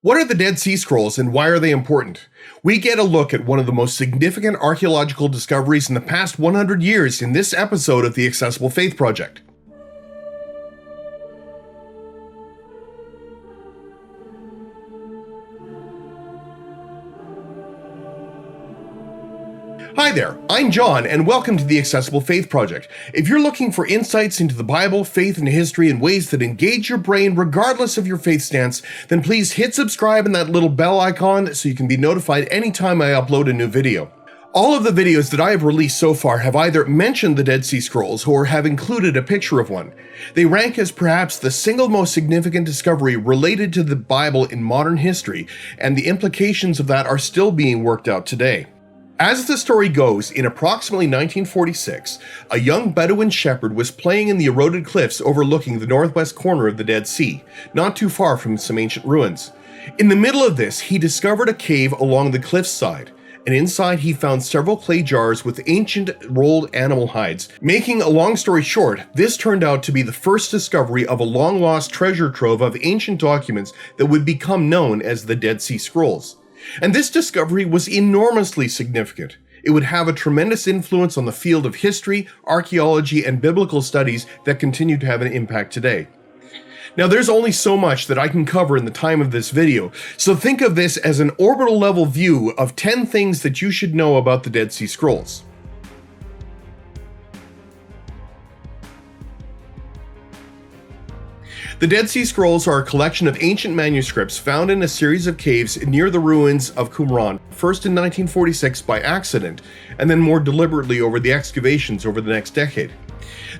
What are the Dead Sea Scrolls and why are they important? We get a look at one of the most significant archaeological discoveries in the past 100 years in this episode of the Accessible Faith Project. Hi there, I'm John, and welcome to the Accessible Faith Project. If you're looking for insights into the Bible, faith, and history in ways that engage your brain regardless of your faith stance, then please hit subscribe and that little bell icon so you can be notified anytime I upload a new video. All of the videos that I have released so far have either mentioned the Dead Sea Scrolls or have included a picture of one. They rank as perhaps the single most significant discovery related to the Bible in modern history, and the implications of that are still being worked out today. As the story goes, in approximately 1946, a young Bedouin shepherd was playing in the eroded cliffs overlooking the northwest corner of the Dead Sea, not too far from some ancient ruins. In the middle of this, he discovered a cave along the cliffside, and inside he found several clay jars with ancient rolled animal hides. Making a long story short, this turned out to be the first discovery of a long-lost treasure trove of ancient documents that would become known as the Dead Sea Scrolls. And this discovery was enormously significant. It would have a tremendous influence on the field of history, archaeology, and biblical studies that continue to have an impact today. Now, there's only so much that I can cover in the time of this video, so think of this as an orbital level view of 10 things that you should know about the Dead Sea Scrolls. The Dead Sea Scrolls are a collection of ancient manuscripts found in a series of caves near the ruins of Qumran, first in 1946 by accident, and then more deliberately over the excavations over the next decade.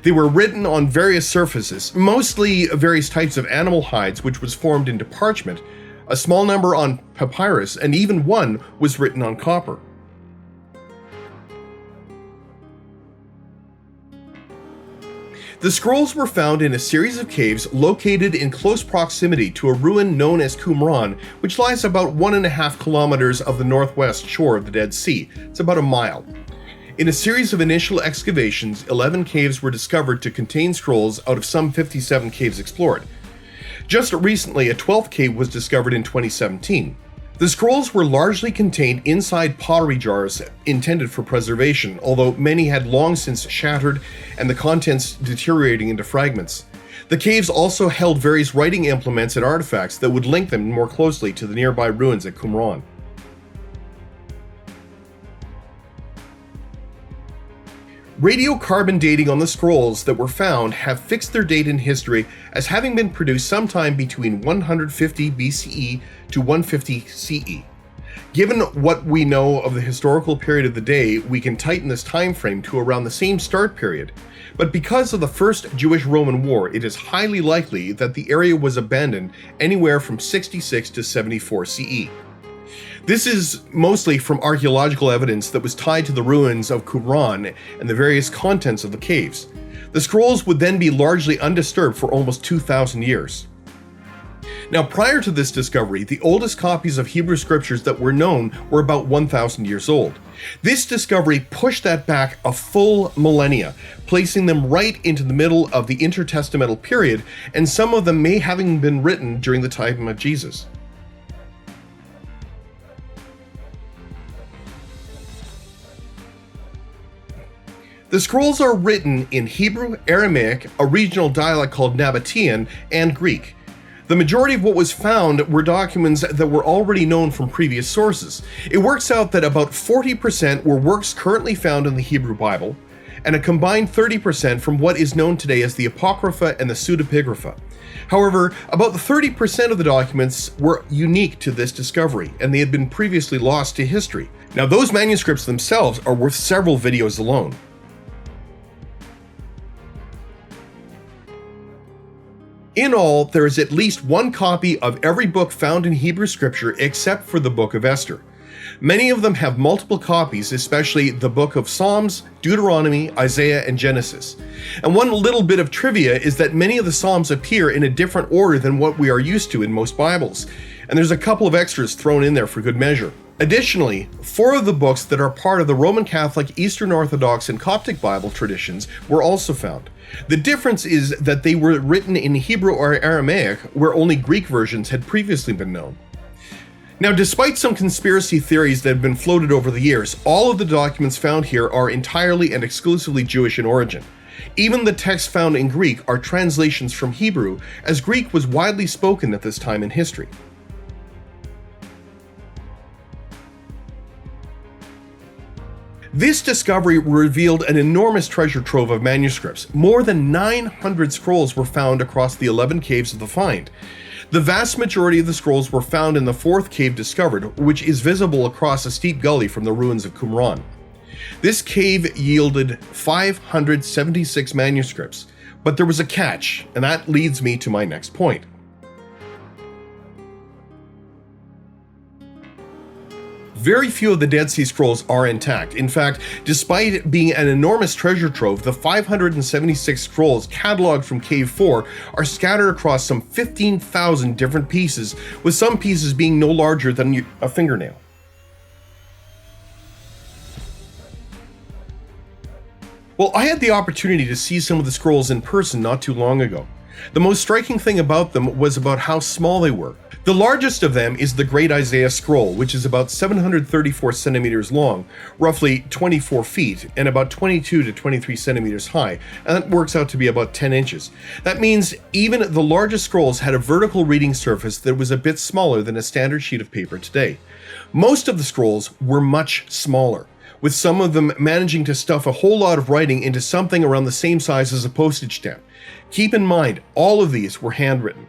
They were written on various surfaces, mostly various types of animal hides, which was formed into parchment, a small number on papyrus, and even one was written on copper. The scrolls were found in a series of caves located in close proximity to a ruin known as Qumran, which lies about 1.5 kilometers of the northwest shore of the Dead Sea. It's about a mile. In a series of initial excavations, 11 caves were discovered to contain scrolls out of some 57 caves explored. Just recently, a 12th cave was discovered in 2017. The scrolls were largely contained inside pottery jars intended for preservation, although many had long since shattered and the contents deteriorating into fragments. The caves also held various writing implements and artifacts that would link them more closely to the nearby ruins at Qumran. Radiocarbon dating on the scrolls that were found have fixed their date in history as having been produced sometime between 150 BCE to 150 CE. Given what we know of the historical period of the day, we can tighten this time frame to around the same start period. But because of the First Jewish-Roman War, it is highly likely that the area was abandoned anywhere from 66 to 74 CE. This is mostly from archaeological evidence that was tied to the ruins of Qumran and the various contents of the caves. The scrolls would then be largely undisturbed for almost 2,000 years. Now, prior to this discovery, the oldest copies of Hebrew scriptures that were known were about 1,000 years old. This discovery pushed that back a full millennia, placing them right into the middle of the intertestamental period, and some of them may have been written during the time of Jesus. The scrolls are written in Hebrew, Aramaic, a regional dialect called Nabatean, and Greek. The majority of what was found were documents that were already known from previous sources. It works out that about 40% were works currently found in the Hebrew Bible, and a combined 30% from what is known today as the Apocrypha and the Pseudepigrapha. However, about 30% of the documents were unique to this discovery, and they had been previously lost to history. Now, those manuscripts themselves are worth several videos alone. In all, there is at least one copy of every book found in Hebrew scripture except for the Book of Esther. Many of them have multiple copies, especially the Book of Psalms, Deuteronomy, Isaiah, and Genesis. And one little bit of trivia is that many of the Psalms appear in a different order than what we are used to in most Bibles, and there's a couple of extras thrown in there for good measure. Additionally, 4 of the books that are part of the Roman Catholic, Eastern Orthodox, and Coptic Bible traditions were also found. The difference is that they were written in Hebrew or Aramaic, where only Greek versions had previously been known. Now, despite some conspiracy theories that have been floated over the years, all of the documents found here are entirely and exclusively Jewish in origin. Even the texts found in Greek are translations from Hebrew, as Greek was widely spoken at this time in history. This discovery revealed an enormous treasure trove of manuscripts. More than 900 scrolls were found across the 11 caves of the find. The vast majority of the scrolls were found in the fourth cave discovered, which is visible across a steep gully from the ruins of Qumran. This cave yielded 576 manuscripts, but there was a catch, and that leads me to my next point. Very few of the Dead Sea Scrolls are intact. In fact, despite it being an enormous treasure trove, the 576 scrolls cataloged from Cave 4 are scattered across some 15,000 different pieces, with some pieces being no larger than a fingernail. Well, I had the opportunity to see some of the scrolls in person not too long ago. The most striking thing about them was about how small they were. The largest of them is the Great Isaiah Scroll, which is about 734 centimeters long, roughly 24 feet, and about 22 to 23 centimeters high, and that works out to be about 10 inches. That means even the largest scrolls had a vertical reading surface that was a bit smaller than a standard sheet of paper today. Most of the scrolls were much smaller, with some of them managing to stuff a whole lot of writing into something around the same size as a postage stamp. Keep in mind, all of these were handwritten.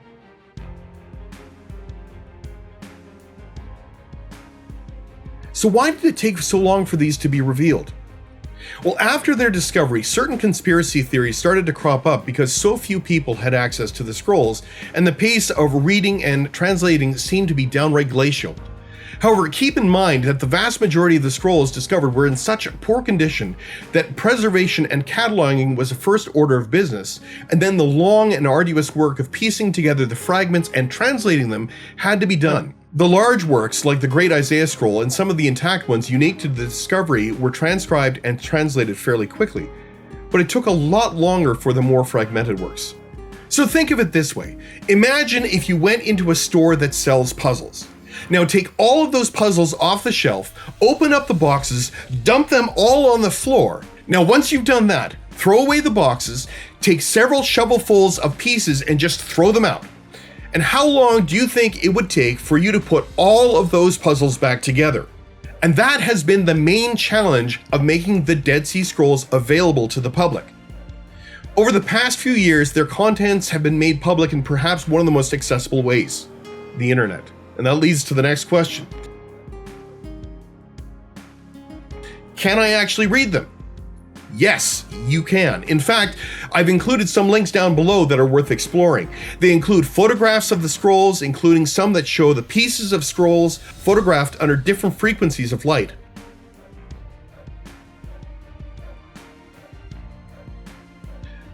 So why did it take so long for these to be revealed? Well, after their discovery, certain conspiracy theories started to crop up because so few people had access to the scrolls, and the pace of reading and translating seemed to be downright glacial. However, keep in mind that the vast majority of the scrolls discovered were in such poor condition that preservation and cataloging was a first order of business, and then the long and arduous work of piecing together the fragments and translating them had to be done. The large works, like the Great Isaiah Scroll and some of the intact ones unique to the discovery, were transcribed and translated fairly quickly, but it took a lot longer for the more fragmented works. So think of it this way. Imagine if you went into a store that sells puzzles. Now take all of those puzzles off the shelf, open up the boxes, dump them all on the floor. Now once you've done that, throw away the boxes, take several shovelfuls of pieces and just throw them out. And how long do you think it would take for you to put all of those puzzles back together? And that has been the main challenge of making the Dead Sea Scrolls available to the public. Over the past few years, their contents have been made public in perhaps one of the most accessible ways, the internet. And that leads to the next question. Can I actually read them? Yes, you can. In fact, I've included some links down below that are worth exploring. They include photographs of the scrolls, including some that show the pieces of scrolls photographed under different frequencies of light.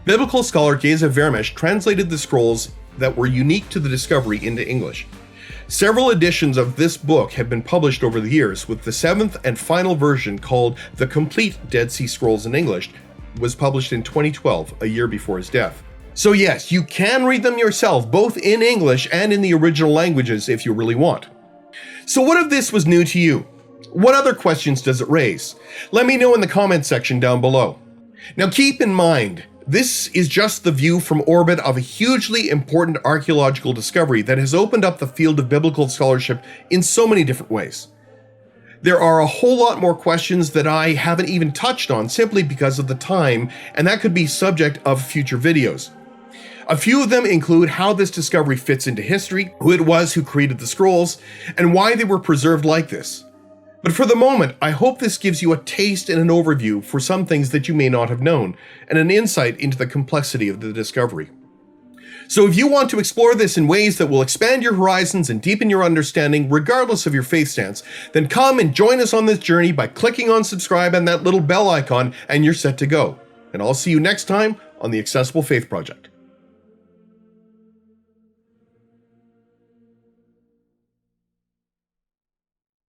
Biblical scholar Geza Vermesh translated the scrolls that were unique to the discovery into English. Several editions of this book have been published over the years, with the 7th and final version, called The Complete Dead Sea Scrolls in English, was published in 2012, a year before his death. So yes, you can read them yourself, both in English and in the original languages if you really want. So what if this was new to you? What other questions does it raise? Let me know in the comment section down below. Now keep in mind, this is just the view from orbit of a hugely important archaeological discovery that has opened up the field of biblical scholarship in so many different ways. There are a whole lot more questions that I haven't even touched on simply because of the time, and that could be subject of future videos. A few of them include how this discovery fits into history, who it was who created the scrolls, and why they were preserved like this. But for the moment, I hope this gives you a taste and an overview for some things that you may not have known, and an insight into the complexity of the discovery. So if you want to explore this in ways that will expand your horizons and deepen your understanding regardless of your faith stance, then come and join us on this journey by clicking on subscribe and that little bell icon, and you're set to go. And I'll see you next time on the Accessible Faith Project.